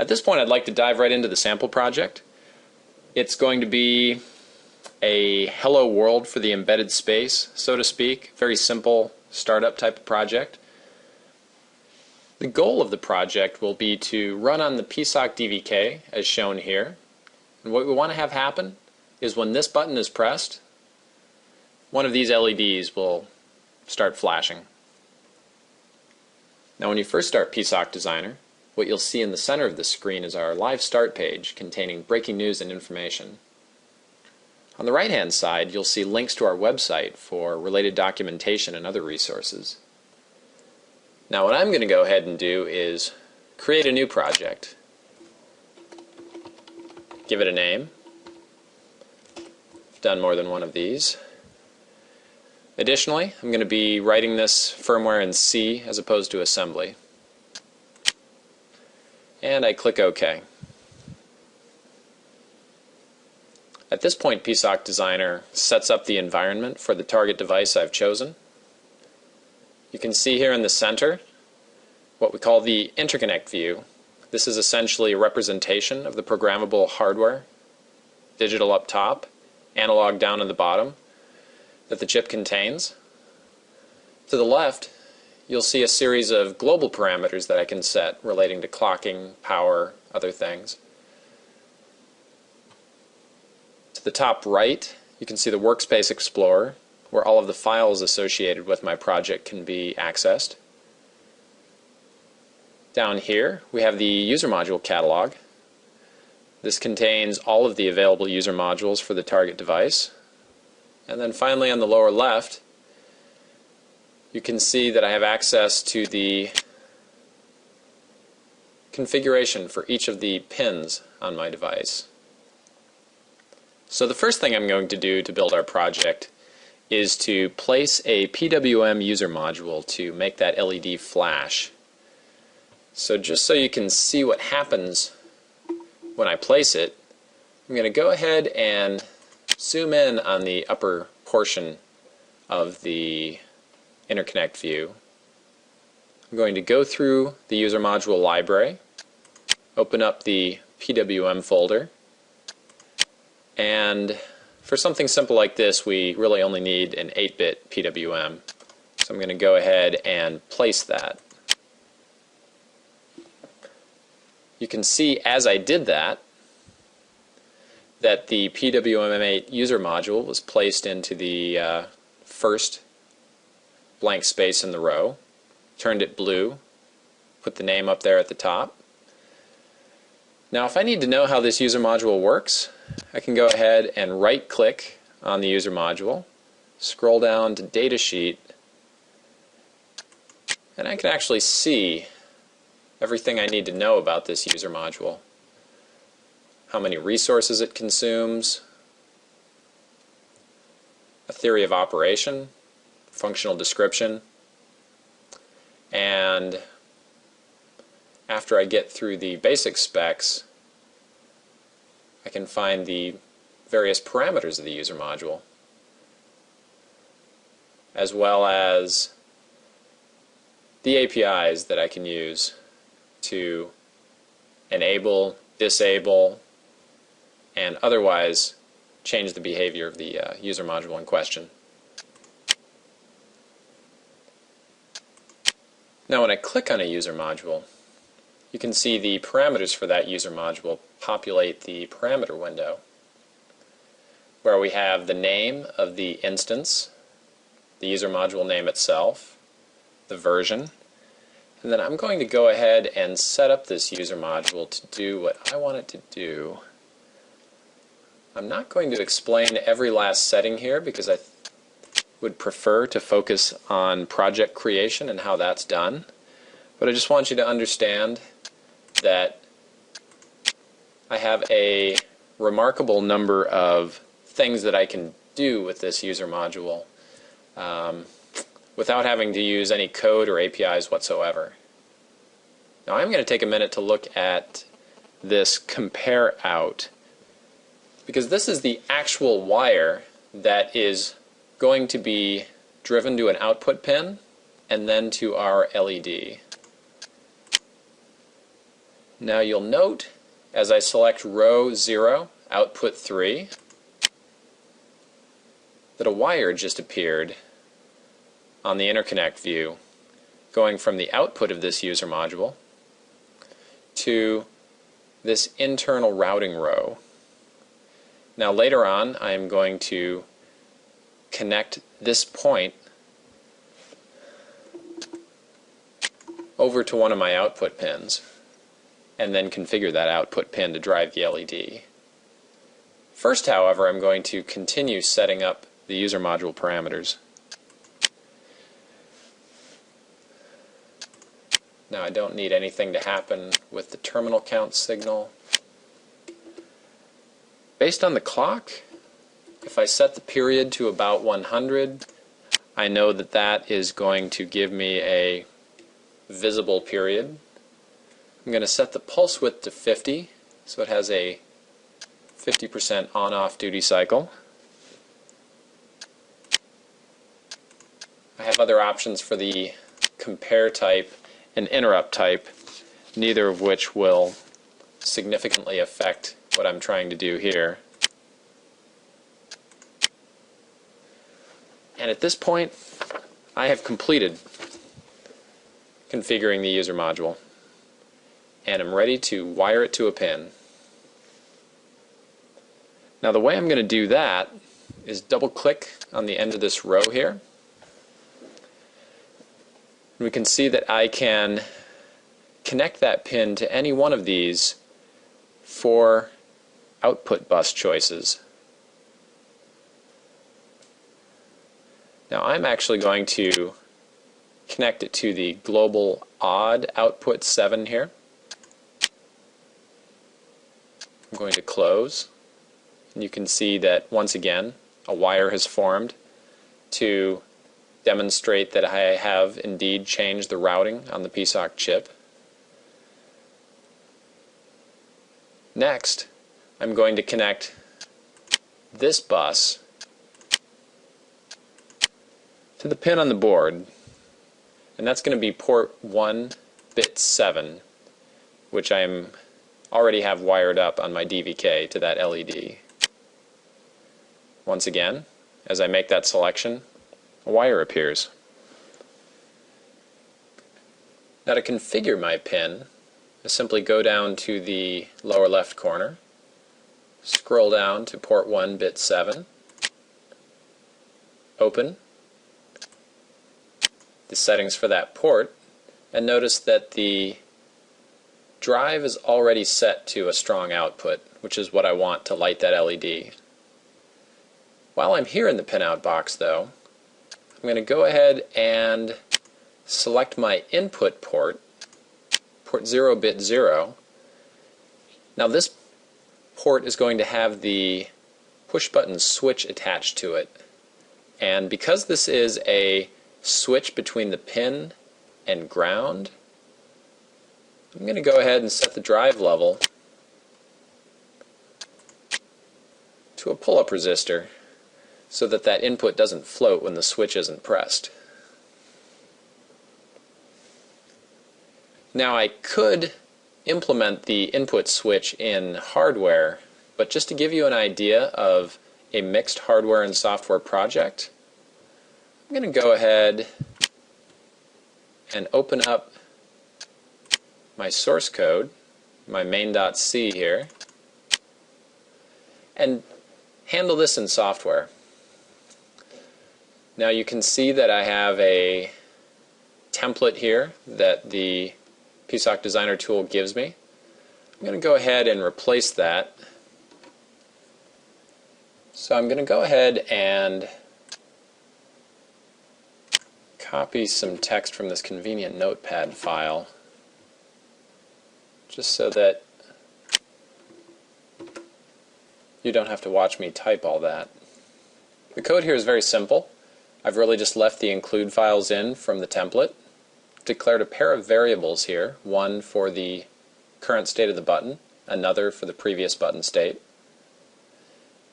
At this point, I'd like to dive right into the sample project. It's going to be a hello world for the embedded space, so to speak. Very simple startup type of project. The goal of the project will be to run on the PSoC DVK as shown here. And what we want to have happen is when this button is pressed, one of these LEDs will start flashing. Now when you first start PSoC Designer, what you'll see in the center of the screen is our live start page containing breaking news and information. On the right hand side you'll see links to our website for related documentation and other resources. Now what I'm going to go ahead and do is create a new project. Give it a name. I've done more than one of these. Additionally, I'm going to be writing this firmware in C as opposed to assembly. And I click OK. At this point, PSoC Designer sets up the environment for the target device I've chosen. You can see here in the center what we call the interconnect view. This is essentially a representation of the programmable hardware, digital up top, analog down in the bottom, that the chip contains. To the left, you'll see a series of global parameters that I can set relating to clocking, power, other things. To the top right, you can see the Workspace Explorer, where all of the files associated with my project can be accessed. Down here, we have the user module catalog. This contains all of the available user modules for the target device. And then finally on the lower left, you can see that I have access to the configuration for each of the pins on my device. So the first thing I'm going to do to build our project is to place a PWM user module to make that LED flash. So just so you can see what happens when I place it, I'm going to go ahead and zoom in on the upper portion of the interconnect view. I'm going to go through the user module library, open up the PWM folder, and for something simple like this we really only need an 8-bit PWM. So I'm going to go ahead and place that. You can see as I did that the PWM8 user module was placed into the first blank space in the row, turned it blue, put the name up there at the top. Now if I need to know how this user module works, I can go ahead and right click on the user module, scroll down to Datasheet, and I can actually see everything I need to know about this user module. How many resources it consumes, a theory of operation, functional description, and after I get through the basic specs, I can find the various parameters of the user module, as well as the APIs that I can use to enable, disable, and otherwise change the behavior of the user module in question. Now when I click on a user module, you can see the parameters for that user module populate the parameter window, where we have the name of the instance, the user module name itself, the version, and then I'm going to go ahead and set up this user module to do what I want it to do. I'm not going to explain every last setting here because I would prefer to focus on project creation and how that's done, but I just want you to understand that I have a remarkable number of things that I can do with this user module without having to use any code or APIs whatsoever. Now I'm going to take a minute to look at this compare out, because this is the actual wire that is going to be driven to an output pin and then to our LED. Now you'll note as I select row 0, output 3, that a wire just appeared on the interconnect view going from the output of this user module to this internal routing row. Now later on I am going to connect this point over to one of my output pins and then configure that output pin to drive the LED. First, however, I'm going to continue setting up the user module parameters. Now I don't need anything to happen with the terminal count signal. Based on the clock, if I set the period to about 100, I know that that is going to give me a visible period. I'm going to set the pulse width to 50, so it has a 50% on-off duty cycle. I have other options for the compare type and interrupt type, neither of which will significantly affect what I'm trying to do here. And at this point, I have completed configuring the user module, and I'm ready to wire it to a pin. Now the way I'm going to do that is double click on the end of this row here. We can see that I can connect that pin to any one of these 4 output bus choices. Now I'm actually going to connect it to the global odd output 7 here. I'm going to close, and you can see that once again a wire has formed to demonstrate that I have indeed changed the routing on the PSoC chip. Next, I'm going to connect this bus to the pin on the board, and that's going to be port 1 bit 7, which I already have wired up on my DVK to that LED. Once again, as I make that selection, a wire appears. Now to configure my pin, I simply go down to the lower left corner, scroll down to port 1 bit 7, open the settings for that port, and notice that the drive is already set to a strong output, which is what I want to light that LED. While I'm here in the pinout box though, I'm going to go ahead and select my input port, port 0 bit 0. Now this port is going to have the push button switch attached to it, and because this is a switch between the pin and ground, I'm going to go ahead and set the drive level to a pull-up resistor so that that input doesn't float when the switch isn't pressed. Now I could implement the input switch in hardware, but just to give you an idea of a mixed hardware and software project, I'm going to go ahead and open up my source code, my main.c here, and handle this in software. Now you can see that I have a template here that the PSoC Designer tool gives me. I'm going to go ahead and replace that. So I'm going to go ahead and copy some text from this convenient notepad file, just so that you don't have to watch me type all that. The code here is very simple. I've really just left the include files in from the template, declared a pair of variables here, one for the current state of the button, another for the previous button state.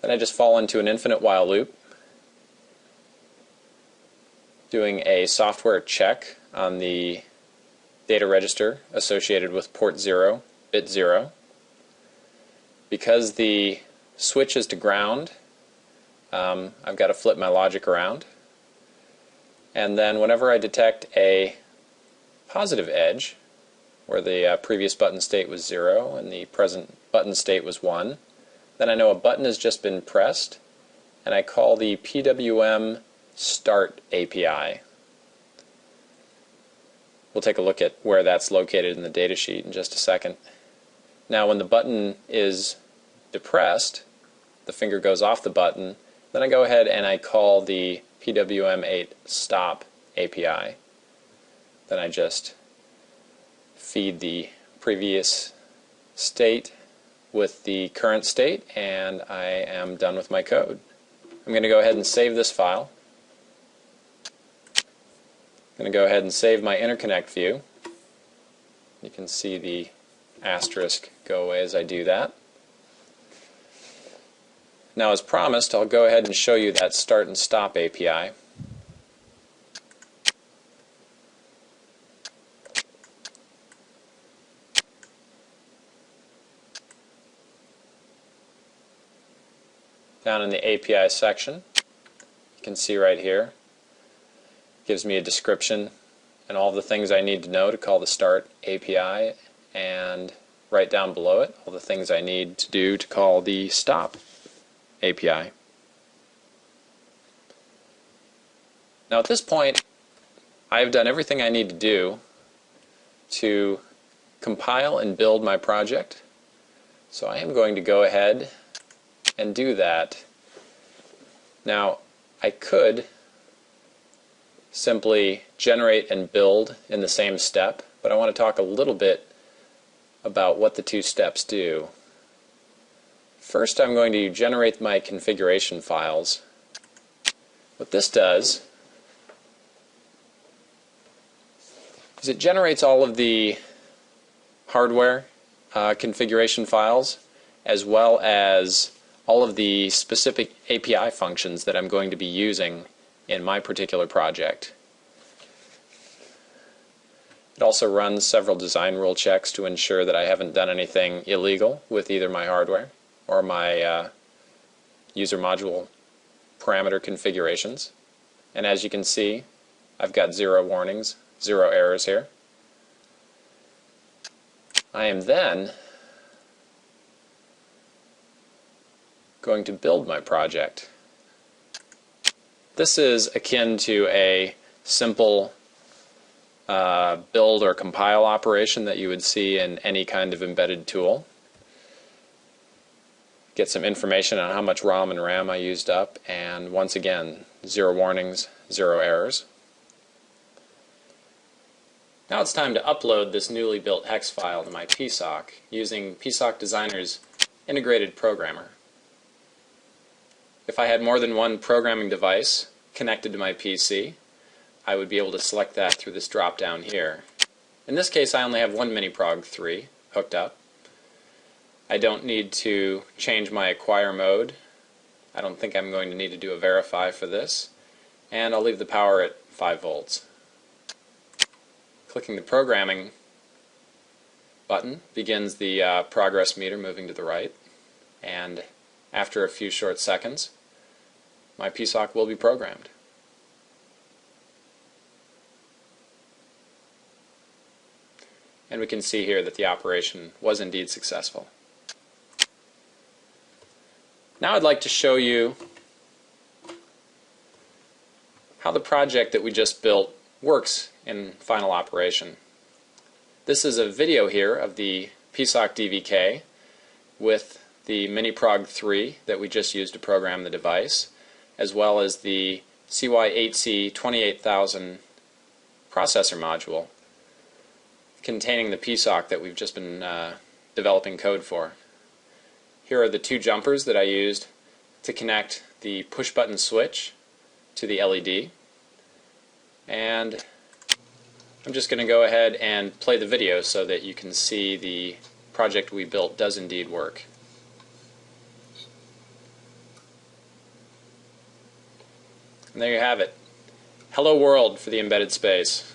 Then I just fall into an infinite while loop, doing a software check on the data register associated with port 0, bit bit 0. Because the switch is to ground, I've got to flip my logic around. And then whenever I detect a positive edge, where the previous button state was 0 and the present button state was 1, then I know a button has just been pressed, and I call the PWM start API. We'll take a look at where that's located in the datasheet in just a second. Now when the button is depressed, the finger goes off the button, then I go ahead and I call the PWM8 stop API. Then I just feed the previous state with the current state, and I am done with my code. I'm going to go ahead and save this file. I'm going to go ahead and save my interconnect view. You can see the asterisk go away as I do that. Now, as promised, I'll go ahead and show you that start and stop API. Down in the API section, you can see right here, it gives me a description and all the things I need to know to call the start API, and right down below it, all the things I need to do to call the stop API. Now at this point, I've done everything I need to do to compile and build my project. So I am going to go ahead and do that. Now, I could simply generate and build in the same step, but I want to talk a little bit about what the two steps do. First, I'm going to generate my configuration files. What this does is it generates all of the hardware configuration files, as well as all of the specific API functions that I'm going to be using in my particular project. It also runs several design rule checks to ensure that I haven't done anything illegal with either my hardware or my user module parameter configurations. And as you can see, I've got 0 warnings, 0 errors here. I am then going to build my project. This is akin to a simple build or compile operation that you would see in any kind of embedded tool. Get some information on how much ROM and RAM I used up, and once again, 0 warnings, 0 errors. Now it's time to upload this newly built hex file to my PSoC using PSoC Designer's integrated programmer. If I had more than one programming device connected to my PC, I would be able to select that through this drop down here. In this case, I only have one Miniprog 3 hooked up. I don't need to change my acquire mode. I don't think I'm going to need to do a verify for this. And I'll leave the power at 5 volts. Clicking the programming button begins the progress meter moving to the right. And after a few short seconds, my PSoC will be programmed. And we can see here that the operation was indeed successful. Now I'd like to show you how the project that we just built works in final operation. This is a video here of the PSoC DVK with the Miniprog 3 that we just used to program the device, as well as the CY8C 28000 processor module containing the PSoC that we've just been developing code for. Here are the 2 jumpers that I used to connect the push button switch to the LED, and I'm just going to go ahead and play the video so that you can see the project we built does indeed work. And there you have it. Hello world for the embedded space.